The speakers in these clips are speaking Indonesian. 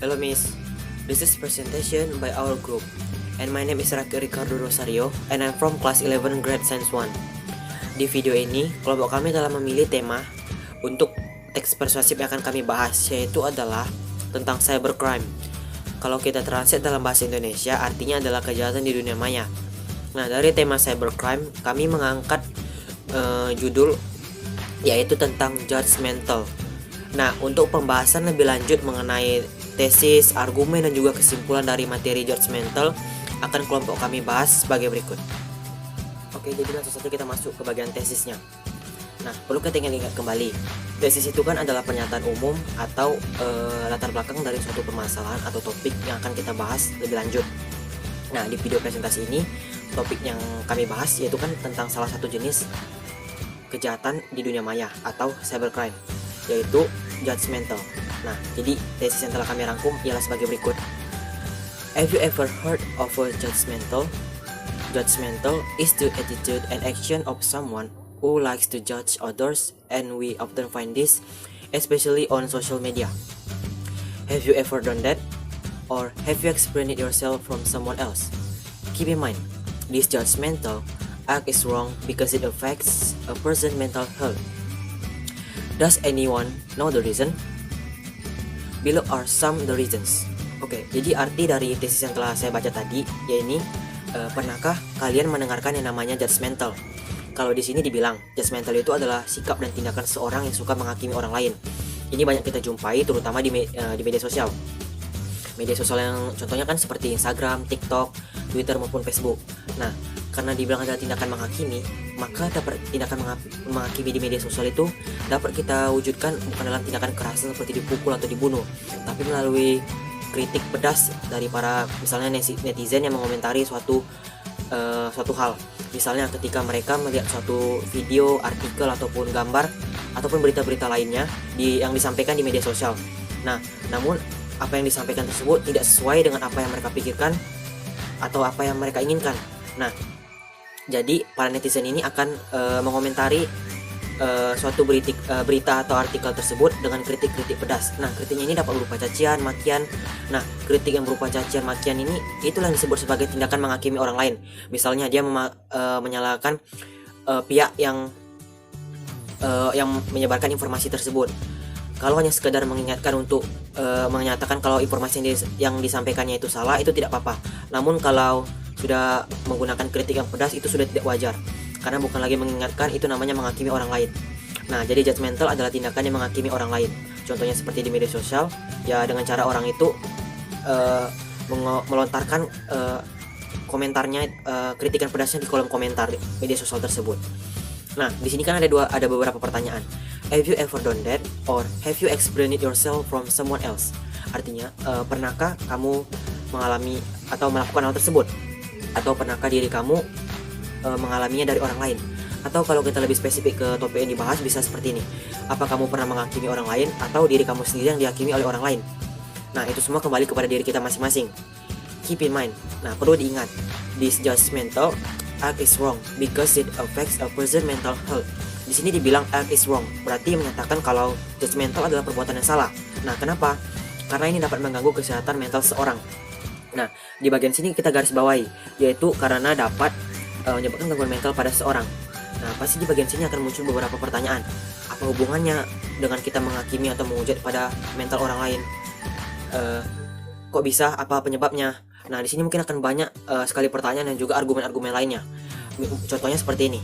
Hello Miss, this is presentation by our group and my name is Ricardo Rosario and I'm from class 11 grade science 1. Di video ini, kelompok kami telah memilih tema untuk teks persuasif yang akan kami bahas, yaitu adalah tentang cybercrime. Kalau kita translate dalam bahasa Indonesia, artinya adalah kejahatan di dunia maya. Nah, dari tema cybercrime, kami mengangkat judul yaitu tentang judgmental. Nah, untuk pembahasan lebih lanjut mengenai tesis, argumen, dan juga kesimpulan dari materi judgmental akan kelompok kami bahas sebagai berikut. Oke, jadi langsung saja kita masuk ke bagian tesisnya. Nah, perlu kita ingat kembali, tesis itu kan adalah pernyataan umum atau latar belakang dari suatu permasalahan atau topik yang akan kita bahas lebih lanjut. Nah, di video presentasi ini, topik yang kami bahas yaitu kan tentang salah satu jenis kejahatan di dunia maya atau cybercrime, yaitu judgmental. Nah, jadi tesis yang telah kami rangkum ialah sebagai berikut. Have you ever heard of a judgmental? Judgmental is the attitude and action of someone who likes to judge others, and we often find this especially on social media. Have you ever done that? Or have you experienced it yourself from someone else? Keep in mind, this judgmental act is wrong because it affects a person's mental health. Does anyone know the reason? Below are some the reasons. Oke, jadi arti dari tesis yang telah saya baca tadi, yaitu pernahkah kalian mendengarkan yang namanya judgmental? Kalau di sini dibilang judgmental itu adalah sikap dan tindakan seorang yang suka menghakimi orang lain. Ini banyak kita jumpai terutama di media sosial. Media sosial yang contohnya kan seperti Instagram, TikTok, Twitter maupun Facebook. Nah, karena dibilang ada tindakan menghakimi, maka tindakan menghakimi di media sosial itu dapat kita wujudkan bukan dalam tindakan kekerasan seperti dipukul atau dibunuh, tapi melalui kritik pedas dari para misalnya netizen yang mengomentari suatu hal. Misalnya ketika mereka melihat suatu video, artikel ataupun gambar ataupun berita-berita lainnya yang disampaikan di media sosial. Nah, namun apa yang disampaikan tersebut tidak sesuai dengan apa yang mereka pikirkan atau apa yang mereka inginkan. Nah, jadi para netizen ini akan mengomentari suatu berita atau artikel tersebut dengan kritik-kritik pedas. Nah, kritiknya ini dapat berupa cacian, makian. Nah, kritik yang berupa cacian, makian ini itulah yang disebut sebagai tindakan menghakimi orang lain. Misalnya dia menyalahkan pihak yang menyebarkan informasi tersebut. Kalau hanya sekedar mengingatkan untuk menyatakan kalau informasi yang disampaikannya itu salah, itu tidak apa-apa. Namun kalau sudah menggunakan kritik yang pedas, itu sudah tidak wajar, karena bukan lagi mengingatkan, itu namanya menghakimi orang lain. Nah, jadi judgmental adalah tindakan yang menghakimi orang lain. Contohnya seperti di media sosial, ya dengan cara orang itu melontarkan komentarnya, kritikan pedasnya di kolom komentar media sosial tersebut. Nah, di sini kan ada beberapa pertanyaan. Have you ever done that? Or have you experienced it yourself from someone else? Artinya, pernahkah kamu mengalami atau melakukan hal tersebut? Atau pernahkah diri kamu mengalaminya dari orang lain? Atau kalau kita lebih spesifik ke topik yang dibahas, bisa seperti ini. Apa kamu pernah menghakimi orang lain atau diri kamu sendiri yang dihakimi oleh orang lain? Nah, itu semua kembali kepada diri kita masing-masing. Keep in mind. Nah, perlu diingat, this judgmental act is wrong because it affects a person's mental health. Di sini dibilang act is wrong, berarti menyatakan kalau judgmental adalah perbuatan yang salah. Nah, kenapa? Karena ini dapat mengganggu kesehatan mental seorang. Nah, di bagian sini kita garis bawahi, yaitu karena dapat menyebabkan gangguan mental pada seseorang. Nah, pasti di bagian sini akan muncul beberapa pertanyaan. Apa hubungannya dengan kita menghakimi atau menghujat pada mental orang lain? Kok bisa? Apa penyebabnya? Nah, di sini mungkin akan banyak sekali pertanyaan dan juga argumen-argumen lainnya. Contohnya seperti ini.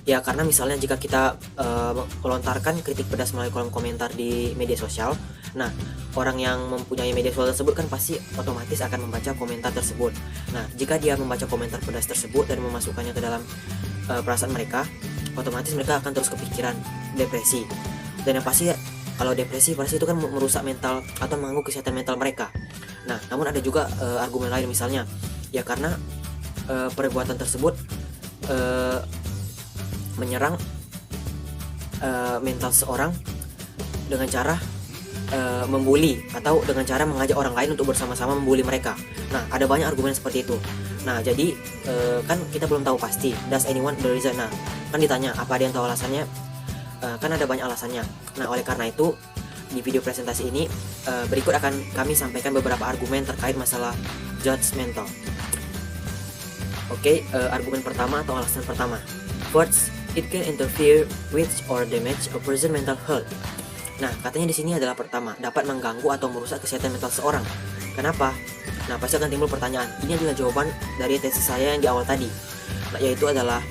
Ya, karena misalnya jika kita melontarkan kritik pedas melalui kolom komentar di media sosial, nah, orang yang mempunyai media sosial tersebut kan pasti otomatis akan membaca komentar tersebut. Nah, jika dia membaca komentar pedas tersebut dan memasukkannya ke dalam perasaan mereka, otomatis mereka akan terus kepikiran depresi. Dan yang pasti, kalau depresi pasti itu kan merusak mental atau mengganggu kesehatan mental mereka. Nah, namun ada juga argumen lain, misalnya, ya karena perbuatan tersebut menyerang mental seorang dengan cara membuli atau dengan cara mengajak orang lain untuk bersama-sama membuli mereka. Nah, ada banyak argumen seperti itu. Nah, jadi kan kita belum tahu pasti. Does anyone the reason? Nah, kan ditanya apa ada yang tahu alasannya? Kan ada banyak alasannya. Nah, oleh karena itu di video presentasi ini, berikut akan kami sampaikan beberapa argumen terkait masalah judgmental. Oke, argumen pertama atau alasan pertama. First, it can interfere with or damage a person's mental health. Nah, katanya di sini adalah pertama, dapat mengganggu atau merusak kesehatan mental seorang. Kenapa? Nah, pasti akan timbul pertanyaan. Ini adalah jawaban dari tesis saya yang di awal tadi, yaitu adalah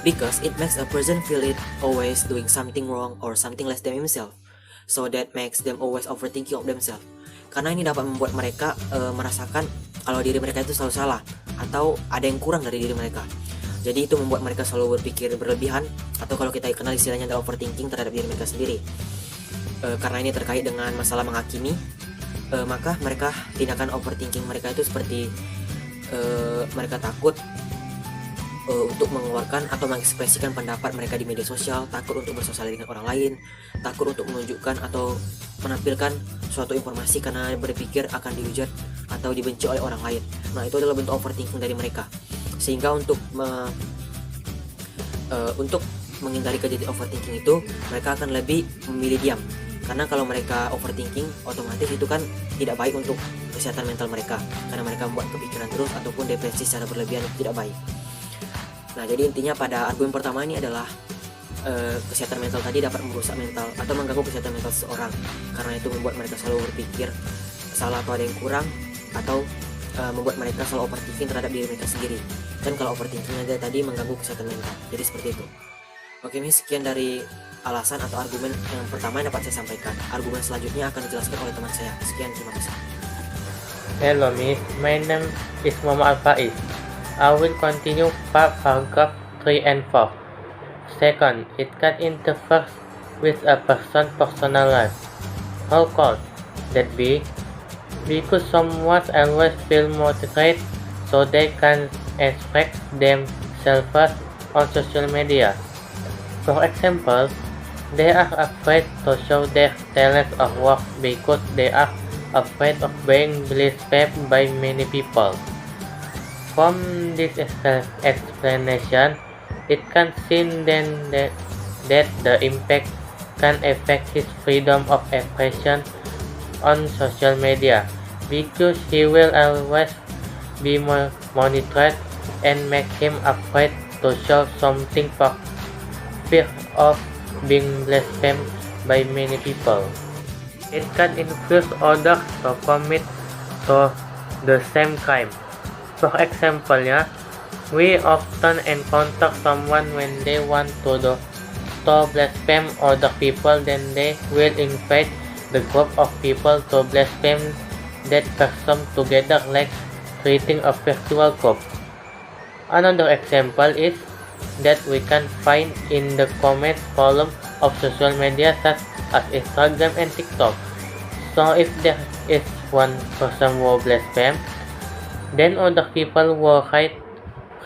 because it makes a person feel it always doing something wrong or something less than himself, so that makes them always overthinking of themselves. Karena ini dapat membuat mereka merasakan kalau diri mereka itu selalu salah atau ada yang kurang dari diri mereka. Jadi itu membuat mereka selalu berpikir berlebihan, atau kalau kita kenal istilahnya adalah overthinking terhadap diri mereka sendiri. Karena ini terkait dengan masalah menghakimi, maka mereka tindakan overthinking mereka itu seperti mereka takut untuk mengeluarkan atau mengekspresikan pendapat mereka di media sosial, takut untuk bersosialisasi dengan orang lain, takut untuk menunjukkan atau menampilkan suatu informasi karena berpikir akan dihujat atau dibenci oleh orang lain. Nah, itu adalah bentuk overthinking dari mereka. Sehingga untuk menghindari kejadian overthinking itu, mereka akan lebih memilih diam. Karena kalau mereka overthinking, otomatis itu kan tidak baik untuk kesehatan mental mereka, karena mereka membuat kepikiran terus ataupun depresi secara berlebihan, itu tidak baik. Nah, jadi intinya pada argumen pertama ini adalah kesehatan mental tadi dapat merusak mental atau mengganggu kesehatan mental seseorang, karena itu membuat mereka selalu berpikir salah atau ada yang kurang, atau membuat mereka selalu overthinking terhadap diri mereka sendiri. Dan kalau overthinking aja tadi mengganggu kesehatan mental, jadi seperti itu. Oke, ini sekian dari alasan atau argumen yang pertama yang dapat saya sampaikan. Argumen selanjutnya akan dijelaskan oleh teman saya. Sekian, terima kasih. Hello Miss, my name is Muhammad Al-Faiz. I will continue paragraph 3 and 4. Second, it can interfere with a person's personal life. How could that be? Because someone always feel motivated so they can express themselves on social media. For example, they are afraid to show their talents or work because they are afraid of being blasphemed by many people. From this explanation, it can seem then that the impact can affect his freedom of expression on social media, because he will always be monitored and make him afraid to show something for fear of being blasphemed by many people. It can influence others to commit to the same crime. For example, we often encounter someone when they want to blaspheme other people, then they will invite the group of people to blaspheme that person together, like creating a virtual group. Another example is that we can find in the comment column of social media such as Instagram and TikTok. So if there is one person who blaspheme, then other people who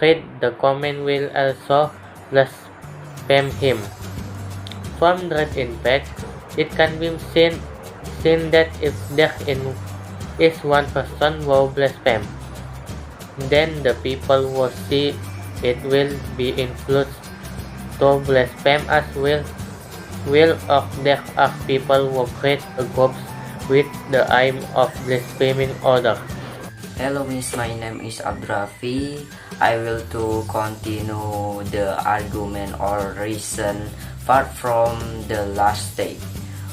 read the comment will also blaspheme him. From that impact, it can be seen that if there is one person who blaspheme, then the people who see it will be influenced to blaspheme as well, or there are people who create groups with the aim of blaspheming others. Hello Miss, my name is Abdurafi. I will to continue the argument or reason part from the last stage.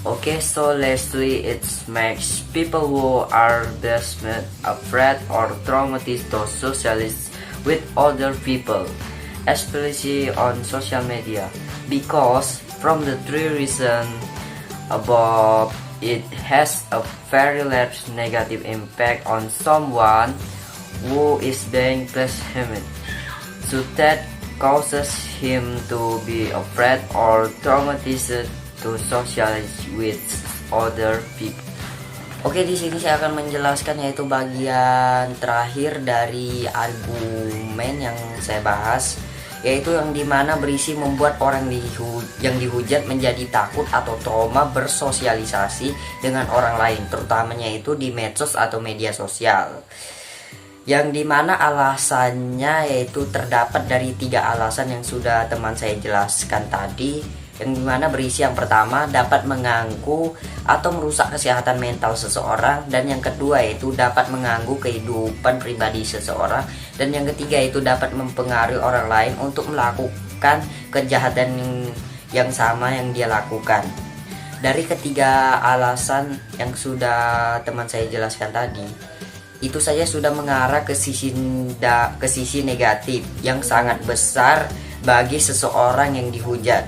Okay, so lastly, it makes people who are blasphemed afraid or traumatized to socialize with other people, especially on social media, because from the three reasons above, it has a very large negative impact on someone who is being blasphemed, so that causes him to be afraid or traumatized to socialize with other people. Oke, di sini saya akan menjelaskan yaitu bagian terakhir dari argumen yang saya bahas, yaitu yang dimana berisi membuat orang yang dihujat menjadi takut atau trauma bersosialisasi dengan orang lain, terutamanya itu di medsos atau media sosial. Yang dimana alasannya yaitu terdapat dari 3 alasan yang sudah teman saya jelaskan tadi, yang dimana berisi yang pertama dapat mengganggu atau merusak kesehatan mental seseorang, dan yang kedua yaitu dapat mengganggu kehidupan pribadi seseorang, dan yang ketiga itu dapat mempengaruhi orang lain untuk melakukan kejahatan yang sama yang dia lakukan. Dari ketiga alasan yang sudah teman saya jelaskan tadi, itu saja sudah mengarah ke sisi negatif yang sangat besar bagi seseorang yang dihujat,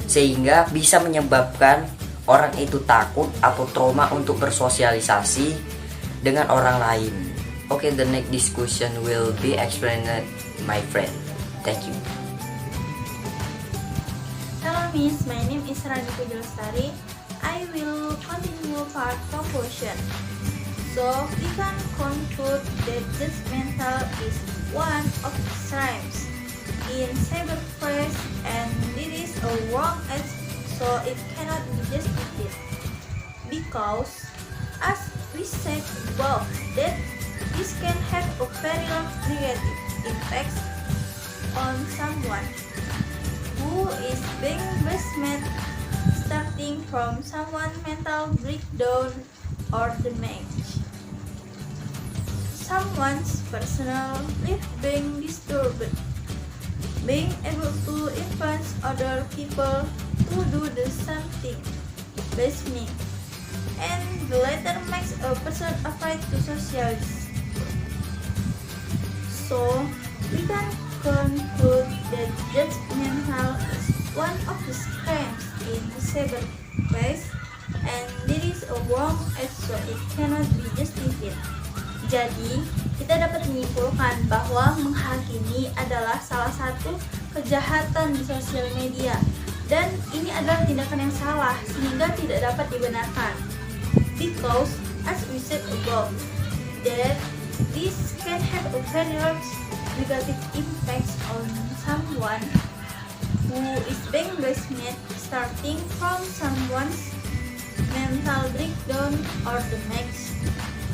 sehingga bisa menyebabkan orang itu takut atau trauma untuk bersosialisasi dengan orang lain. Okay, the next discussion will be explained my friend. Thank you. Hello Miss, my name is Rani Pujalestari. I will continue part conclusion. So we can conclude that judgmental is one of the crimes in cyberspace, and it is a wrong act, so it cannot be justified. Because, as we said above, that this can have a very negative impact on someone who is being blasphemed, starting from someone's mental breakdown or damage, someone's personal life being disturbed, being able to influence other people to do the same thing, blasphemy, and the latter makes a person afraid to socialize. So, we can conclude that judgmental is one of the crimes in the cyberspace, and it is a wrong act, so it cannot be justified. Jadi, kita dapat menyimpulkan bahwa menghakimi adalah salah satu kejahatan di sosial media, dan ini adalah tindakan yang salah sehingga tidak dapat dibenarkan. Because, as we said above, that this can have a very large negative impact on someone who is being blasphemed, starting from someone's mental breakdown or damage.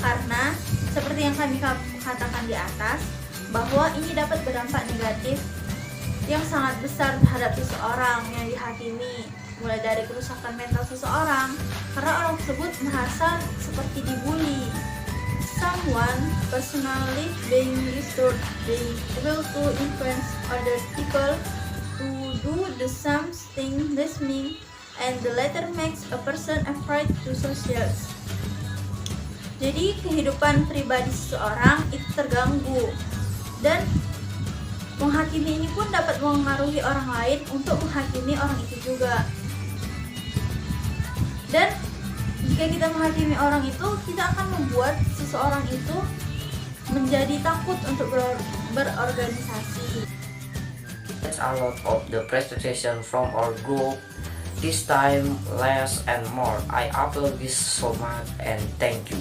Karena seperti yang kami katakan di atas, bahwa ini dapat berdampak negatif yang sangat besar terhadap seseorang yang dihakimi, mulai dari kerusakan mental seseorang karena orang tersebut merasa seperti dibully, someone personally being disturbed, being able to influence other people to do the same thing, listening, and the latter makes a person afraid to socialize. Jadi kehidupan pribadi seseorang itu terganggu, dan menghakimi ini pun dapat mengaruhi orang lain untuk menghakimi orang itu juga. Dan jika kita menghakimi orang itu, kita akan membuat seseorang itu menjadi takut untuk berorganisasi. That's a lot of the presentation from our group. This time, less and more. I apologize so much and thank you.